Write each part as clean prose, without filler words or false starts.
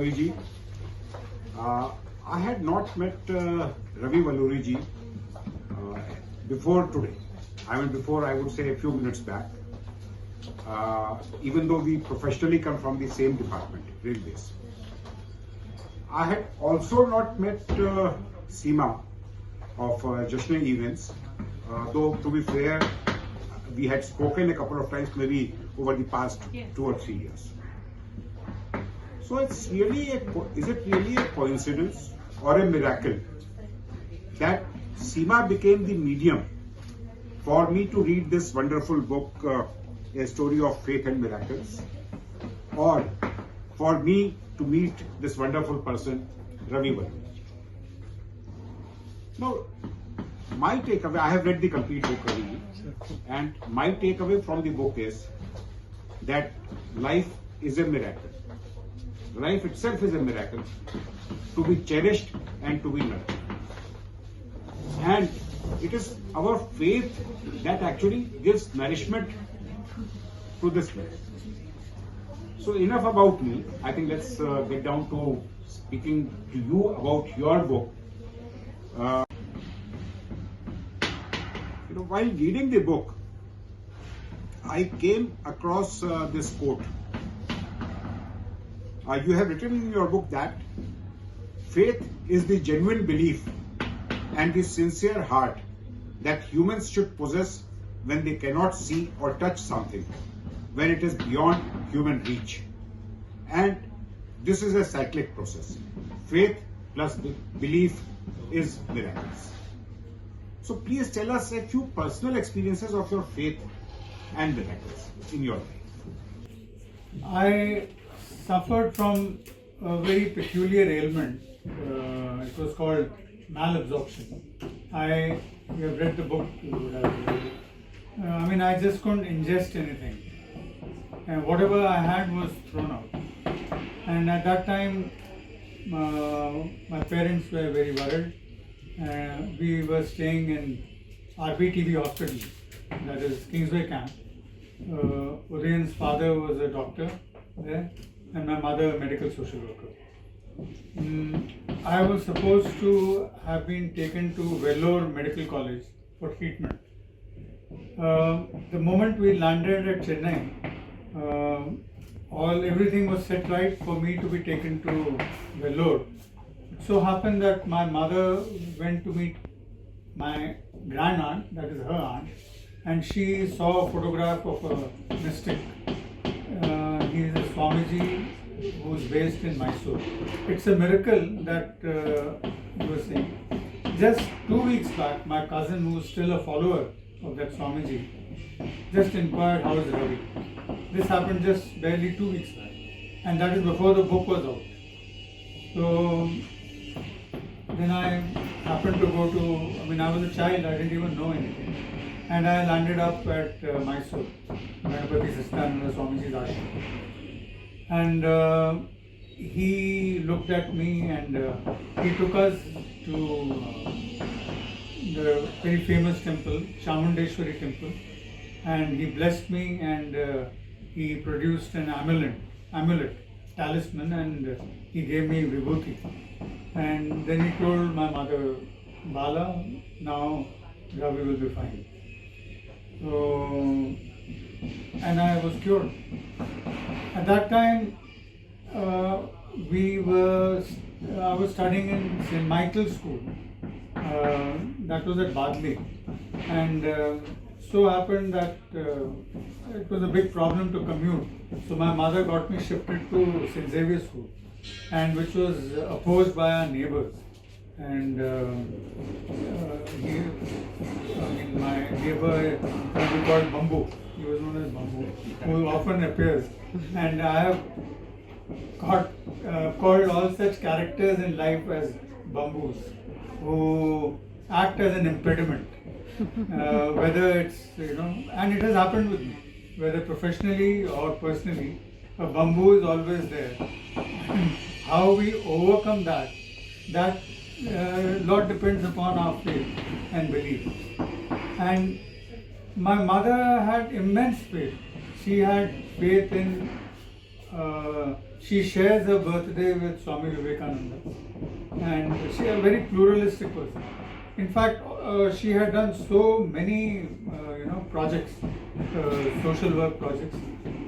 Ravi ji. I had not met Ravi Valluri ji before today. I mean, before, I would say, a few minutes back. Even though we professionally come from the same department, railways. I had also not met Seema of Jashne events, though to be fair, we had spoken a couple of times, maybe over the past 2 or 3 years. So it's really is it really a coincidence or a miracle that Seema became the medium for me to read this wonderful book, A Story of Faith and Miracles, or for me to meet this wonderful person, Ravi Valluri. Now, my takeaway, I have read the complete book, Ravi, and my takeaway from the book is that life is a miracle. Life itself is a miracle, to be cherished and to be nurtured. And it is our faith that actually gives nourishment to this life. So enough about me. I think let's get down to speaking to you about your book. While reading the book, I came across this quote. You have written in your book that faith is the genuine belief and the sincere heart that humans should possess when they cannot see or touch something, when it is beyond human reach. And this is a cyclic process. Faith plus belief is miracles. So please tell us a few personal experiences of your faith and miracles in your life. I suffered from a very peculiar ailment. It was called malabsorption. You have read the book. I just couldn't ingest anything. And whatever I had was thrown out. And at that time, my parents were very worried. We were staying in RBTV hospital, that is Kingsway camp. Udayan's father was a doctor there, and my mother a medical social worker. I was supposed to have been taken to Valluri Medical College for treatment. The moment we landed at Chennai, everything was set right for me to be taken to Valluri. It so happened that my mother went to meet my grand aunt, that is her aunt, and she saw a photograph of a mystic. He is a Swamiji who is based in Mysore. It's a miracle that you were saying. Just 2 weeks back, my cousin, who is still a follower of that Swamiji, just inquired, how is Ravi? This happened just barely 2 weeks back, and that is before the book was out. So then I happened to go to, I was a child, I didn't even know anything. And I landed up at Mysore, Ganapati Sistan Swamiji's ashram. And he looked at me and he took us to the very famous temple, Chamundeshwari temple, and he blessed me and he produced an amulet, talisman, and he gave me vibhuti. And then he told my mother, Bala, now Ravi will be fine. So, and I was cured. At that time, I was studying in St. Michael's School. That was at Badli. And so happened that it was a big problem to commute. So my mother got me shifted to St. Xavier's School, and which was opposed by our neighbors. And my neighbor, we called Bambu, he was known as Bambu, who often appears. And I have called all such characters in life as Bambus, who act as an impediment. Whether it's, and it has happened with me, whether professionally or personally, a bamboo is always there. How we overcome that lot depends upon our faith and belief. And my mother had immense faith. She had faith in she shares her birthday with Swami Vivekananda, and she is a very pluralistic person. In fact, she had done so many projects, social work projects,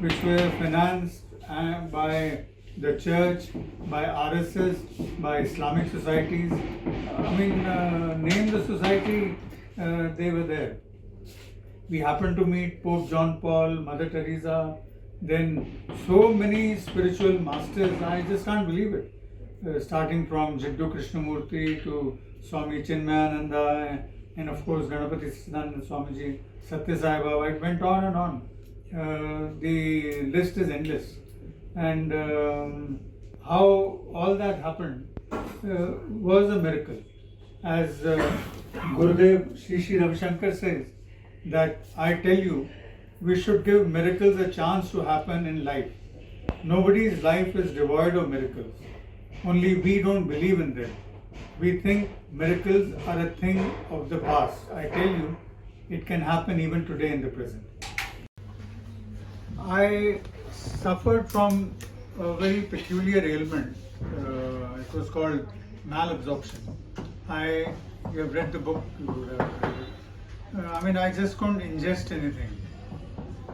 which were financed by the church, by RSS, by Islamic societies. Name the society, they were there. We happened to meet Pope John Paul, Mother Teresa, then so many spiritual masters, I just can't believe it. Starting from Jiddu Krishnamurti to Swami Chinmayananda, and of course Ganapati Siddhananda Swamiji, Satya Sai Baba, it went on and on. The list is endless. And how all that happened was a miracle. As Gurudev Shri Ravi Shankar says, that I tell you, we should give miracles a chance to happen in life. Nobody's life is devoid of miracles. Only we don't believe in them. We think miracles are a thing of the past. I tell you, it can happen even today in the present. I suffered from a very peculiar ailment. It was called malabsorption. You have read the book. You would have read it. I just couldn't ingest anything,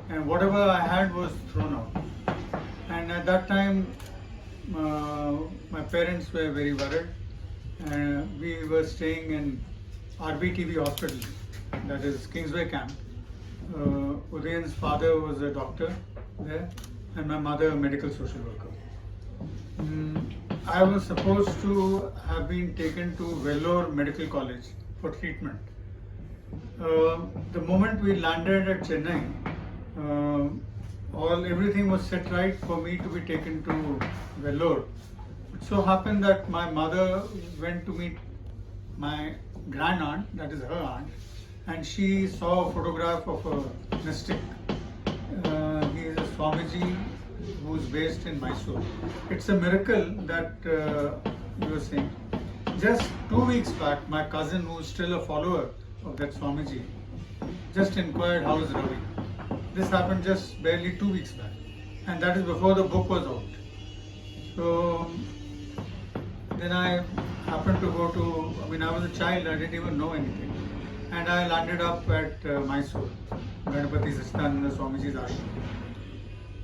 and whatever I had was thrown out. And at that time, my parents were very worried. We were staying in RBTV hospital, that is Kingsway camp. Udayan's father was a doctor there, and my mother a medical social worker. I was supposed to have been taken to Valluri Medical College for treatment. The moment we landed at Chennai, everything was set right for me to be taken to Valluri. It so happened that my mother went to meet my grand-aunt, that is her aunt, and she saw a photograph of a mystic. He is a Swamiji who is based in Mysore. It's a miracle that you were saying. Just 2 weeks back, my cousin, who is still a follower of that Swamiji, just inquired, how is Ravi? This happened just barely 2 weeks back, and that is before the book was out. So then I happened to go to, I was a child, I didn't even know anything, and I landed up at Mysore, Ganapati Siddhananda Swamiji's ashram.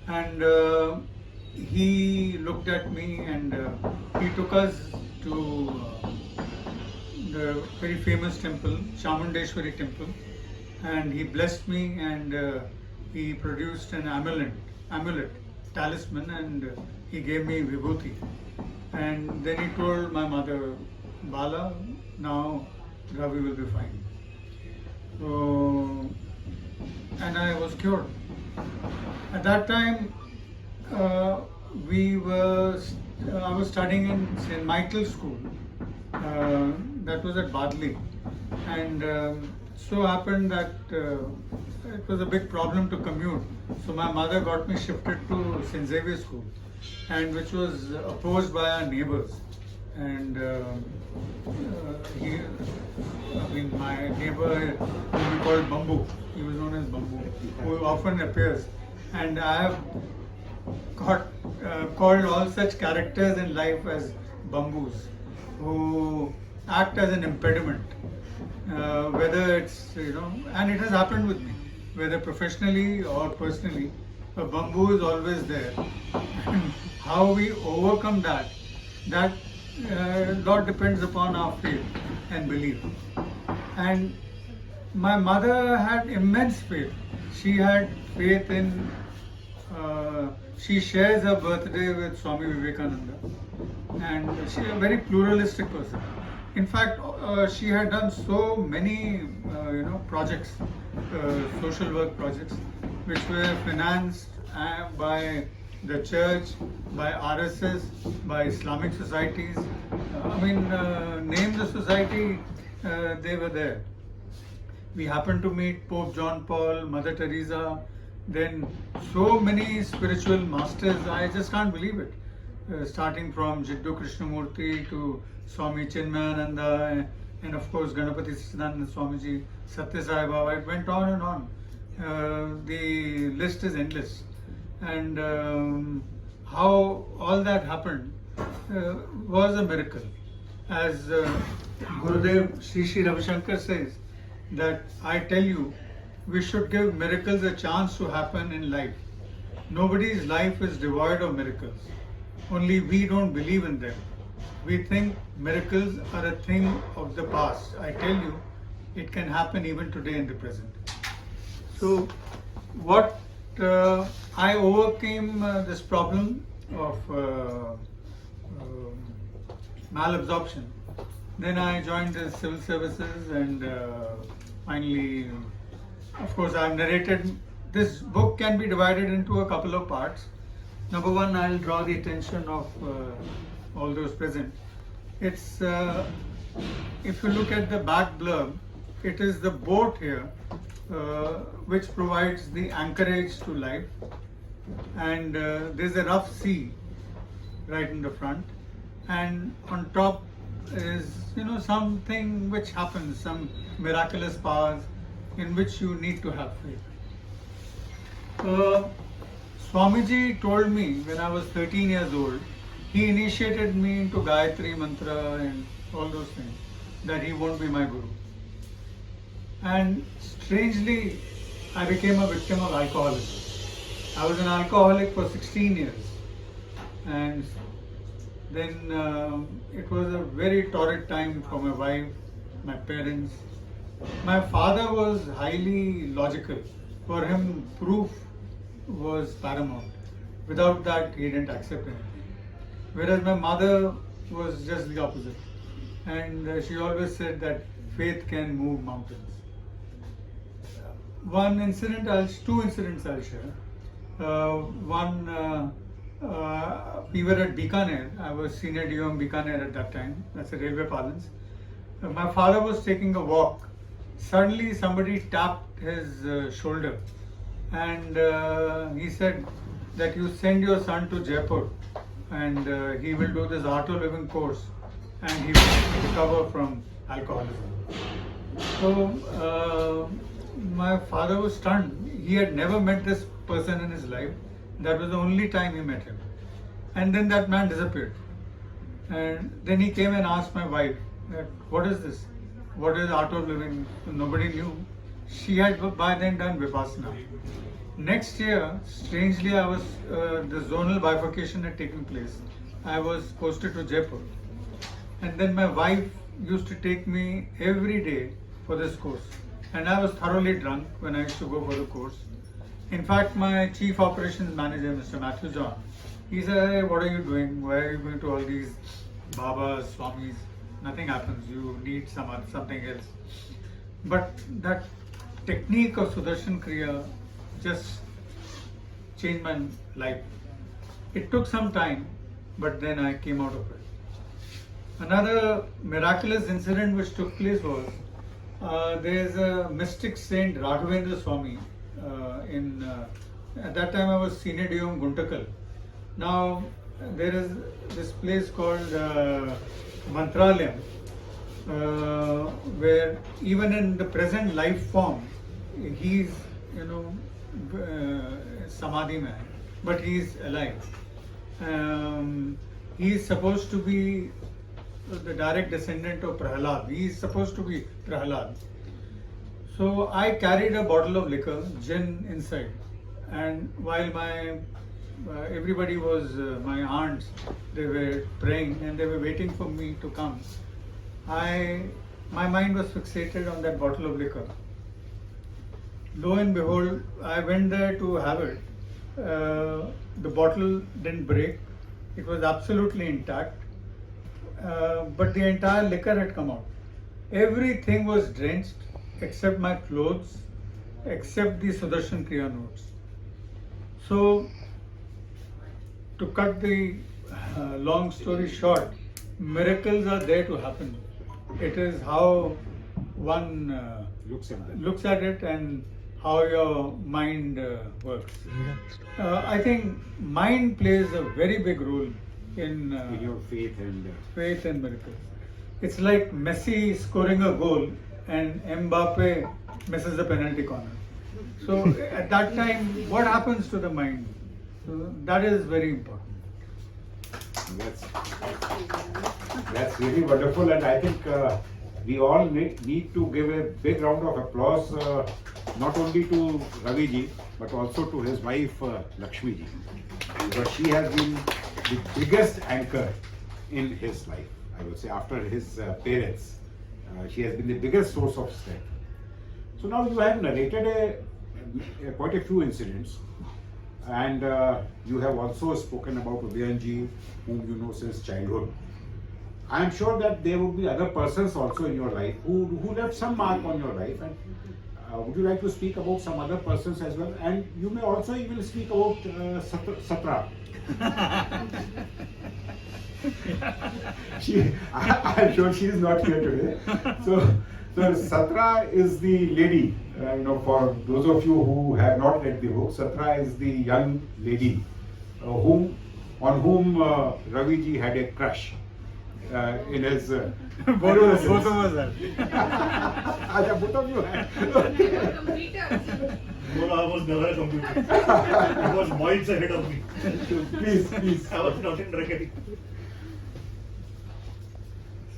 And he looked at me, and he took us to the very famous temple, Chamundeshwari temple, and he blessed me, and he produced an amulet, talisman, and he gave me vibhuti. And then he told my mother, Bala, now Ravi will be fine. So, and I was cured. At that time, I was studying in St. Michael's School. That was at Badli, and so happened that it was a big problem to commute. So my mother got me shifted to St. Xavier's School, and which was opposed by our neighbors. And my neighbor, who we called Bambu, he was known as Bambu, who often appears. And I have got called all such characters in life as Bambus, who act as an impediment, whether it's, and it has happened with me, whether professionally or personally, a bamboo is always there. And how we overcome that lot depends upon our faith and belief. And my mother had immense faith. She had faith in, she shares her birthday with Swami Vivekananda, and she is a very pluralistic person. In fact, she had done so many projects, social work projects, which were financed by the church, by RSS, by Islamic societies. Name the society, they were there. We happened to meet Pope John Paul, Mother Teresa, then so many spiritual masters, I just can't believe it. Starting from Jiddu Krishnamurti to Swami Chinmayananda, and of course Ganapati Siddhananda Swamiji, Satya Sai Baba, it went on and on. The list is endless. And how all that happened was a miracle. As Gurudev Shri Ravi Shankar says, that I tell you, we should give miracles a chance to happen in life. Nobody's life is devoid of miracles. Only we don't believe in them. We think miracles are a thing of the past. I tell you, it can happen even today in the present. So, what I overcame this problem of malabsorption. Then I joined the civil services, and finally, of course, I've narrated. This book can be divided into a couple of parts. Number one, I'll draw the attention of all those present. It's if you look at the back blurb, it is the boat here which provides the anchorage to life, and there's a rough sea right in the front, and on top is something which happens, some miraculous powers in which you need to have faith. Swamiji told me when I was 13 years old, he initiated me into Gayatri Mantra and all those things, that he won't be my Guru. And strangely, I became a victim of alcoholism. I was an alcoholic for 16 years. And then it was a very torrid time for my wife, my parents. My father was highly logical. For him, proof was paramount. Without that, he didn't accept anything. Whereas my mother was just the opposite. And she always said that faith can move mountains. Two incidents I'll share. One, we were at Bikaner. I was senior DOM Bikaner at that time. That's a railway parlance. My father was taking a walk. Suddenly somebody tapped his shoulder, and he said that you send your son to Jaipur, and he will do this art of living course, and he will recover from alcoholism. So my father was stunned. He had never met this person in his life. That was the only time he met him. And then that man disappeared. And then he came and asked my wife, that, what is this? What is art of living? Nobody knew. She had by then done Vipassana. Next year, strangely, the zonal bifurcation had taken place. I was posted to Jaipur. And then my wife used to take me every day for this course. And I was thoroughly drunk when I used to go for the course. In fact, my chief operations manager, Mr. Matthew John, he said, hey, what are you doing? Why are you going to all these Babas, Swamis? Nothing happens. You need something else. But that technique of Sudarshan Kriya just changed my life. It took some time, but then I came out of it. Another miraculous incident which took place was, there's a mystic saint Raghavendra Swami. At that time I was senior DOM Guntakal. Now there is this place called Mantralayam, where even in the present life form, he's Samadhi man, but he's alive. He's supposed to be the direct descendant of Prahalad. He's supposed to be Prahalad. So I carried a bottle of liquor, gin, inside, and while everybody was, my aunts, they were praying and they were waiting for me to come. My mind was fixated on that bottle of liquor. Lo and behold, I went there to have it. The bottle didn't break. It was absolutely intact. But the entire liquor had come out. Everything was drenched except my clothes, except the Sudarshan Kriya notes. So, to cut the long story short, miracles are there to happen. It is how one looks at it and how your mind works. I think mind plays a very big role in your faith and miracles. It's like Messi scoring a goal and Mbappe misses the penalty corner. So at that time, what happens to the mind? So that is very important. That's, that's really wonderful, and I think we all need to give a big round of applause not only to Ravi ji but also to his wife Lakshmi ji, because she has been the biggest anchor in his life. I would say after his parents, she has been the biggest source of strength. So now you have narrated quite a few incidents, and you have also spoken about Udayanji, whom you know since childhood. I am sure that there would be other persons also in your life who left some mark on your life. And would you like to speak about some other persons as well? And you may also even speak about Satra. I'm sure she is not here today. So Satra is the lady. For those of you who have not read the book, Satra is the young lady on whom Ravi ji had a crush in his. Both of us had. Both of you had. No, I was never a computer. It was miles ahead of me. Please. I was not in reckoning.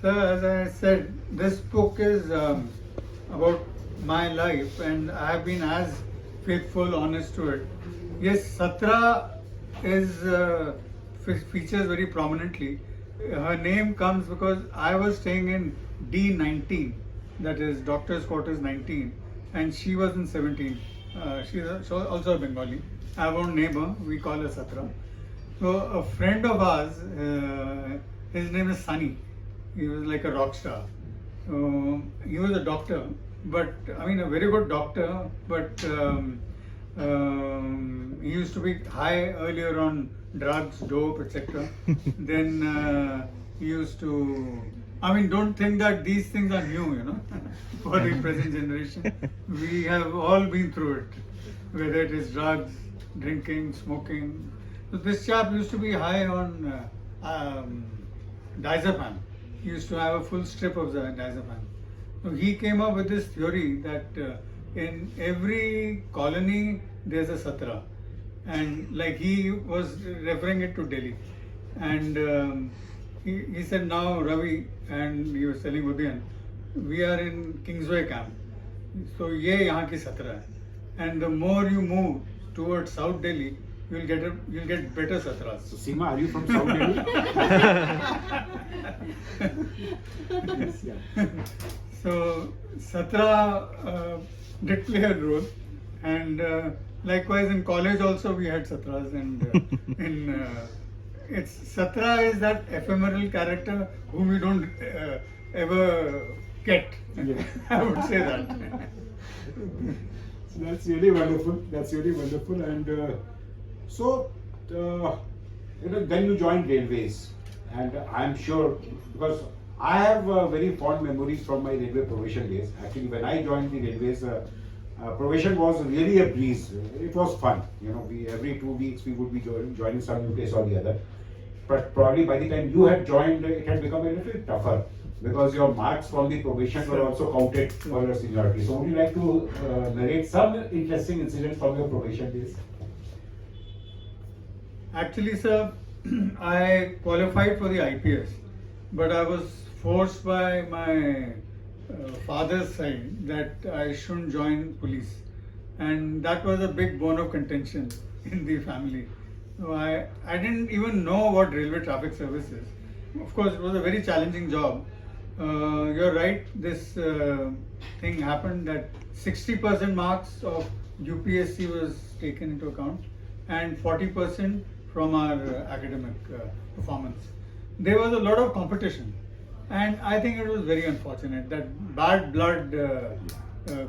So as I said, this book is about my life, and I have been as faithful, honest to it. Yes, Satra is features very prominently. Her name comes because I was staying in D19, that is Doctor's Quarters 19, and she was in 17. She's also a Bengali. I have one neighbor, we call her Satra. So a friend of ours, his name is Sunny. He was like a rock star. He was a doctor, but I mean a very good doctor, but he used to be high earlier on drugs, dope, etc. Then he used to, I mean, don't think that these things are new, for the present generation. We have all been through it, whether it is drugs, drinking, smoking. So this chap used to be high on diazepam. He used to have a full strip of the diazepam. So he came up with this theory that in every colony there's a Satra, and like he was referring it to Delhi, and he said, now Ravi, and he was telling Udayan, we are in Kingsway camp, so ye yahan ki Satra hai, and the more you move towards South Delhi, you'll get better Satras. So Seema, are you from South Delhi? Yes, yeah. So Satra did play a role, and likewise in college also we had Satras, and it's Satra is that ephemeral character whom we don't ever get. Yeah. I would say that. That's really wonderful. And then you joined railways, and I'm sure, because I have very fond memories from my railway probation days. Actually, when I joined the railways, probation was really a breeze. It was fun. We every 2 weeks we would be joining some new place or the other. But probably by the time you had joined, it had become a little tougher, because your marks from the probation were also counted for your seniority. So would you like to narrate some interesting incidents from your probation days? Actually, sir, I qualified for the IPS, but I was forced by my father's side that I shouldn't join police, and that was a big bone of contention in the family. So I didn't even know what railway traffic service is. Of course, it was a very challenging job. You're right, this thing happened that 60% marks of UPSC was taken into account, and 40% from our academic performance. There was a lot of competition, and I think it was very unfortunate that bad blood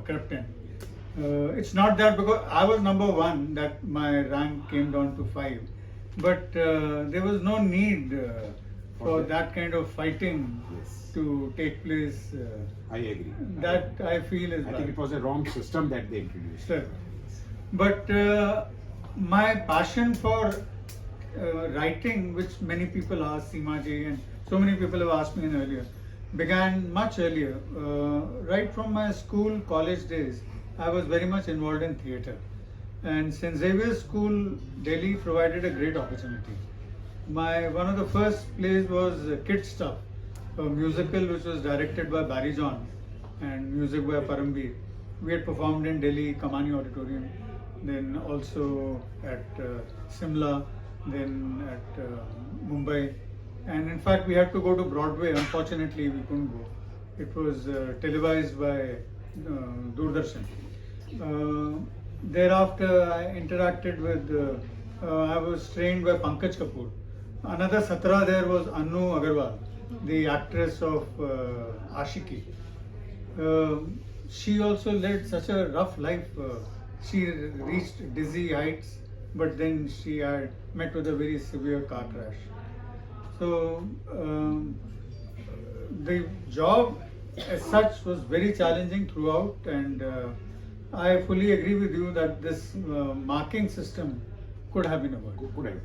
crept in. It's not that because I was number 1 that my rank came down to 5, but there was no need for that kind of fighting to take place. I agree. That I feel is I bad. think it was a wrong system that they introduced. Sure. But my passion for writing, which many people ask Seema ji, and so many people have asked me earlier, began much earlier. Right from my school, college days, I was very much involved in theatre. And St. Xavier's School, Delhi provided a great opportunity. One of the first plays was Kid Stuff, a musical which was directed by Barry John and music by Paramveer. We had performed in Delhi, Kamani Auditorium, then also at Simla, then at Mumbai, and in fact we had to go to Broadway. Unfortunately, we couldn't go. It was televised by Doordarshan. Thereafter, I interacted with. I was trained by Pankaj Kapoor. Another Satra there was Annu Agarwal, the actress of Ashiki. She also led such a rough life. She reached dizzy heights, but then she had met with a very severe car crash. So the job as such was very challenging throughout, and I fully agree with you that this marking system could have been avoided. Good idea.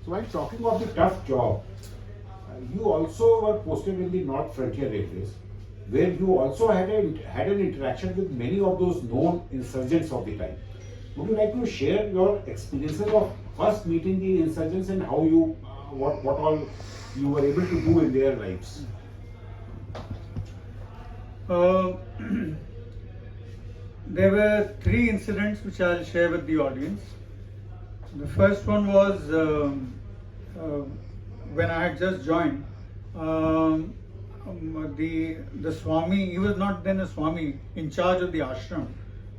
So while talking of the tough job, you also were posted in the North Frontier Railways, where you also had an interaction with many of those known insurgents of the time. Would you like to share your experiences of first meeting the insurgents and how you, what all you were able to do in their lives? There were 3 incidents which I'll share with the audience. The first one was when I had just joined. The Swami, he was not then a Swami, in charge of the ashram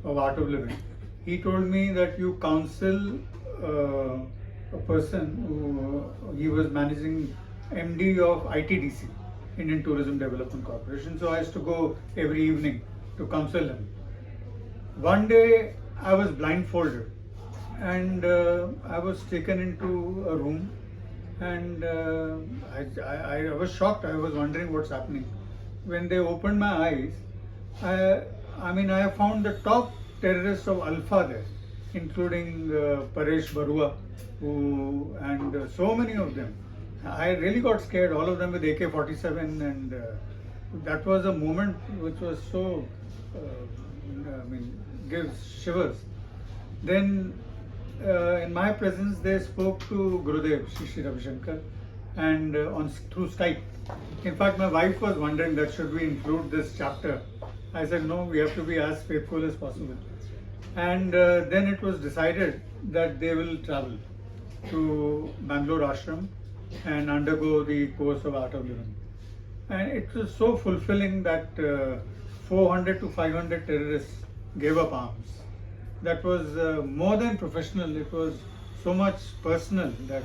of Art of Living. He told me that you counsel a person who he was managing MD of ITDC, Indian Tourism Development Corporation. So I used to go every evening to counsel him. One day I was blindfolded and I was taken into a room, and I was shocked. I was wondering what's happening. When they opened my eyes, I found the top terrorists of Alpha there, including Paresh Barua, and so many of them. I really got scared, all of them with AK-47, and that was a moment which was so, gives shivers. Then in my presence they spoke to Gurudev, Shri Ravi Shankar, and through Skype. In fact, my wife was wondering that should we include this chapter. I said no, we have to be as faithful as possible. And then it was decided that they will travel to Bangalore Ashram and undergo the course of Art of Living. And it was so fulfilling that 400 to 500 terrorists gave up arms. That was more than professional. It was so much personal that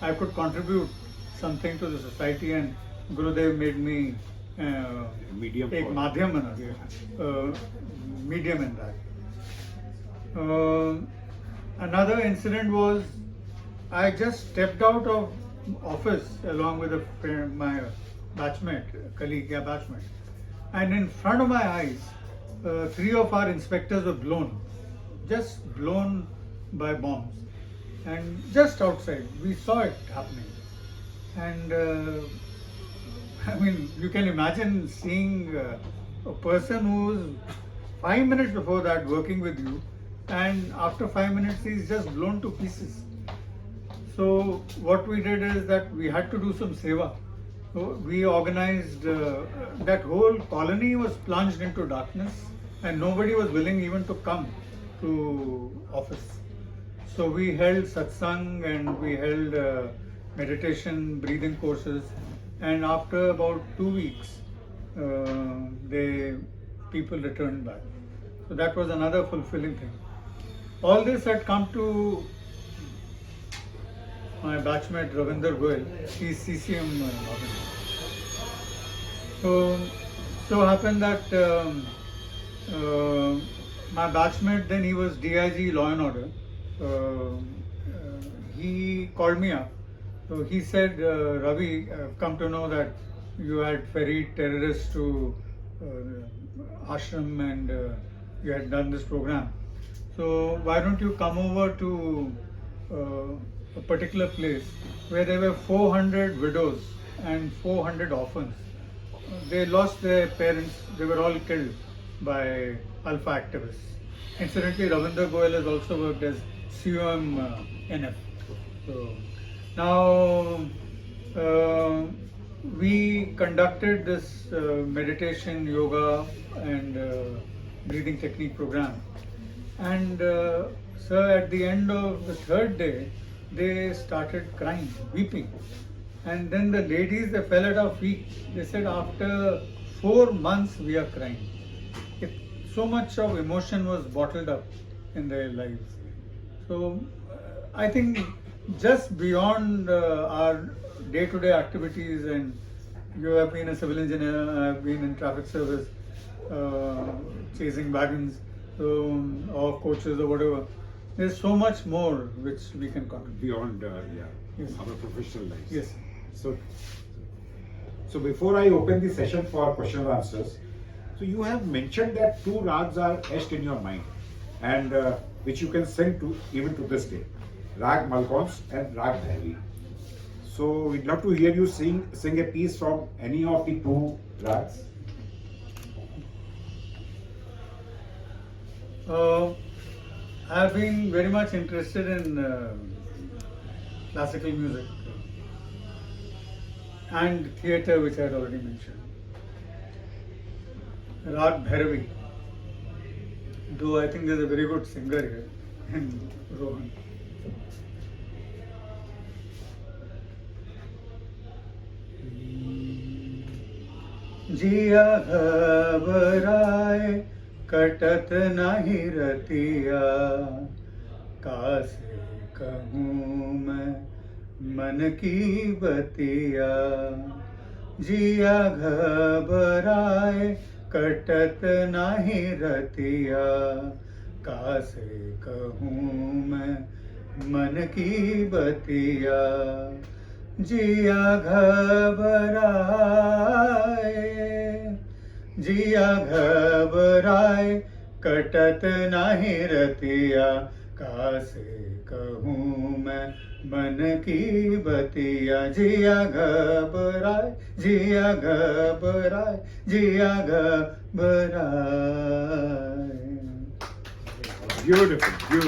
I could contribute something to the society, and Gurudev made me Medium take for- medium in that. Another incident was I just stepped out of office along with a friend, my batchmate, and in front of my eyes, 3 of our inspectors were just blown by bombs, and just outside we saw it happening. And you can imagine seeing a person who's 5 minutes before that working with you, and after 5 minutes he's just blown to pieces. So what we did is that we had to do some seva. So we organized, that whole colony was plunged into darkness, and nobody was willing even to come to office. So we held satsang, and we held meditation, breathing courses, and after about 2 weeks, people returned back. So that was another fulfilling thing. All this had come to my batchmate Ravinder Goyal. He's CCM organizer. So happened that my batchmate, then he was DIG Law and Order. He called me up. So he said, Ravi, I've come to know that you had ferried terrorists to ashram, and you had done this program. So why don't you come over to a particular place where there were 400 widows and 400 orphans. They lost their parents. They were all killed by Alpha activists. Incidentally, Ravinder Goyal has also worked as COM NF. So now we conducted this meditation, yoga, and breathing technique program. And sir, at the end of the third day, they started crying, weeping. And then the ladies, they fell at our feet. They said, after 4 months, we are crying. So much of emotion was bottled up in their lives. So I think just beyond our day-to-day activities, and you have been a civil engineer, I have been in traffic service, chasing wagons, or coaches or whatever. There's so much more which we can contribute. Beyond Yes. our professional lives. Yes. So before I open the session for question and answers, so you have mentioned that 2 rags are etched in your mind, and which you can sing to even to this day, Rag Malkons and Rag Bhairavi. So we'd love to hear you sing a piece from any of the 2 rags. I've been very much interested in classical music and theatre, which I had already mentioned. Rag Bhairavi, though I think there's a very good singer here in Rohan. जिया घबराए कटत नहीं रतिया, कासे कहूँ मैं मन की बतिया। जिया घबराए कटत नहीं रतिया, कासे कहूँ मैं मन की बतिया। जिया घबराए कटत नहीं रतिया, कासे कहूँ मैं मन की बतिया। जिया घबराए Beautiful.